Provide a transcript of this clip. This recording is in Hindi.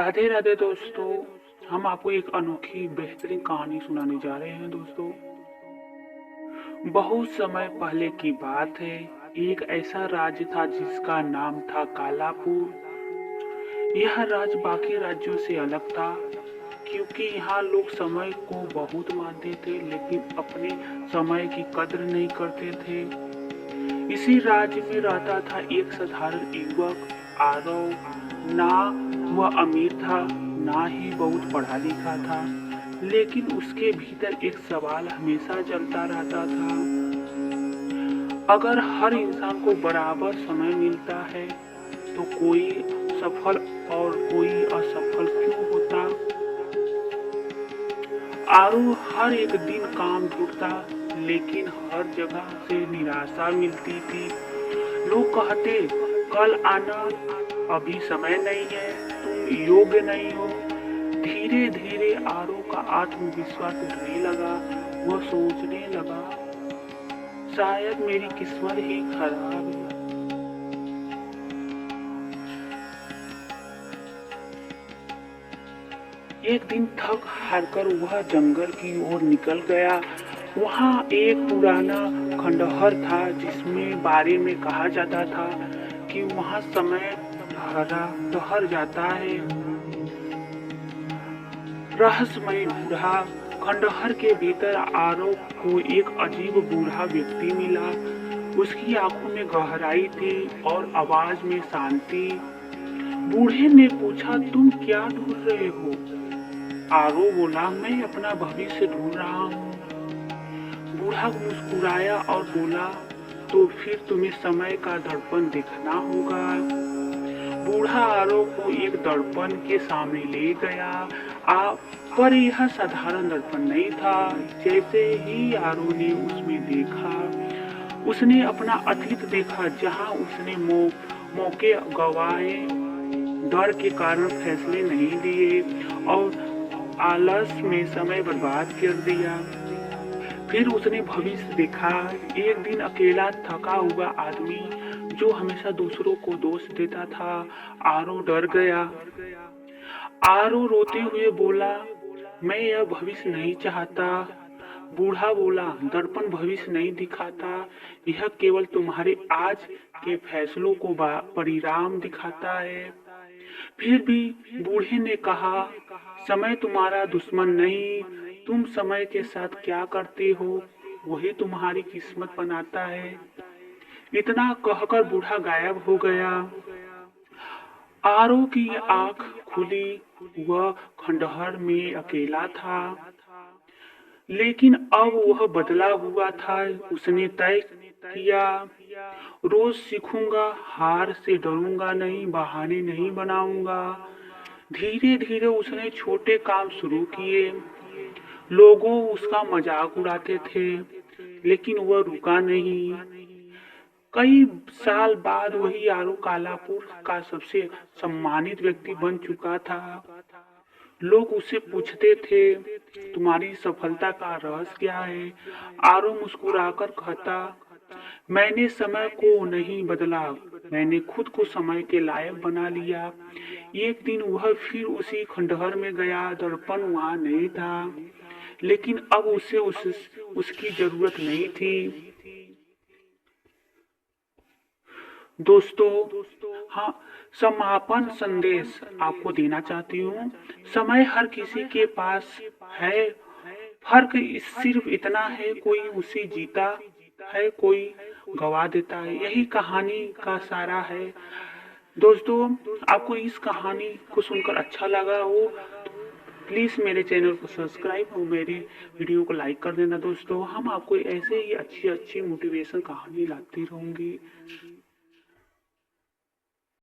राधे राधे दोस्तों। हम आपको एक अनोखी बेहतरीन कहानी सुनाने जा रहे हैं दोस्तों। बहुत समय पहले की बात है। एक ऐसा राज्य था जिसका नाम था कालापुर। यह राज्य बाकी राज्यों से अलग था क्योंकि यहाँ लोग समय को बहुत मानते थे लेकिन अपने समय की कद्र नहीं करते थे। इसी राज्य में रहता था एक साधारण युवक आरव। ना वह अमीर था ना ही बहुत पढ़ा लिखा था, लेकिन उसके भीतर एक सवाल हमेशा चलता रहता था। अगर हर इंसान को बराबर समय मिलता है तो कोई सफल और कोई असफल क्यों होता। आरू हर एक दिन काम ढूंढता लेकिन हर जगह से निराशा मिलती थी। लोग कहते कल आना, अभी समय नहीं है, तुम योग्य नहीं हो। धीरे धीरे आरो का आत्मविश्वास उठने लगा। वह सोचने लगा शायद मेरी किस्मत ही खराब है। एक दिन थक हारकर वह जंगल की ओर निकल गया। वहाँ एक पुराना खंडहर था जिसमें बारे में कहा जाता था कि वहाँ समय ठहर जाता है। रहस्यमय बूढ़ा। खंडहर के भीतर आरव को एक अजीब बूढ़ा व्यक्ति मिला। उसकी आंखों में गहराई थी और आवाज में शांति। बूढ़े ने पूछा तुम क्या ढूंढ रहे हो। आरव बोला मैं अपना भविष्य ढूंढ रहा हूँ। बूढ़ा मुस्कुराया और बोला तो फिर तुम्हें समय का दर्पण देखना होगा। बूढ़ा आरव को एक दर्पण के सामने ले गया। पर यह साधारण दर्पण नहीं था। जैसे ही आरव ने उसमें देखा, उसने अपना अतीत देखा जहां उसने मौके गवाए, डर के कारण फैसले नहीं लिए और आलस में समय बर्बाद कर दिया। फिर उसने भविष्य देखा, एक दिन अकेला थका हुआ आदमी जो हमेशा दूसरों को दोष देता था। आरो डर गया। आरो रोते हुए बोला मैं यह भविष्य नहीं चाहता। बूढ़ा बोला दर्पण भविष्य नहीं दिखाता, यह केवल तुम्हारे आज के फैसलों को परिणाम दिखाता है। फिर भी बूढ़े ने कहा समय तुम्हारा दुश्मन नहीं, तुम समय के साथ क्या करते हो वही तुम्हारी किस्मत बनाता है। इतना कहकर बूढ़ा गायब हो गया। आरो की आंख खुली। वह खंडहर में अकेला था लेकिन अब वह बदला हुआ था। उसने तय किया रोज सीखूंगा, हार से डरूंगा नहीं, बहाने नहीं बनाऊंगा। धीरे धीरे उसने छोटे काम शुरू किए। लोगों उसका मजाक उड़ाते थे लेकिन वह रुका नहीं। कई साल बाद वही आरो कालापुर का सबसे सम्मानित व्यक्ति बन चुका था। लोग उससे पूछते थे तुम्हारी सफलता का रहस्य क्या है। आरो मुस्कुराकर कहता मैंने समय को नहीं बदला, मैंने खुद को समय के लायक बना लिया। एक दिन वह फिर उसी खंडहर में गया। दर्पण वहां नहीं था लेकिन अब उसे उसकी जरूरत नहीं थी। दोस्तों, हाँ, समापन संदेश आपको देना चाहती हूँ। समय हर किसी के पास है, फर्क सिर्फ इतना है कोई उसे जीता है, कोई गवा देता है। यही कहानी का सारा है। दोस्तों, आपको इस कहानी को सुनकर अच्छा लगा हो प्लीज मेरे चैनल को सब्सक्राइब और मेरी वीडियो को लाइक कर देना। दोस्तों, हम आपको ऐसे ही अच्छी अच्छी मोटिवेशन कहानी लाती रहूंगी।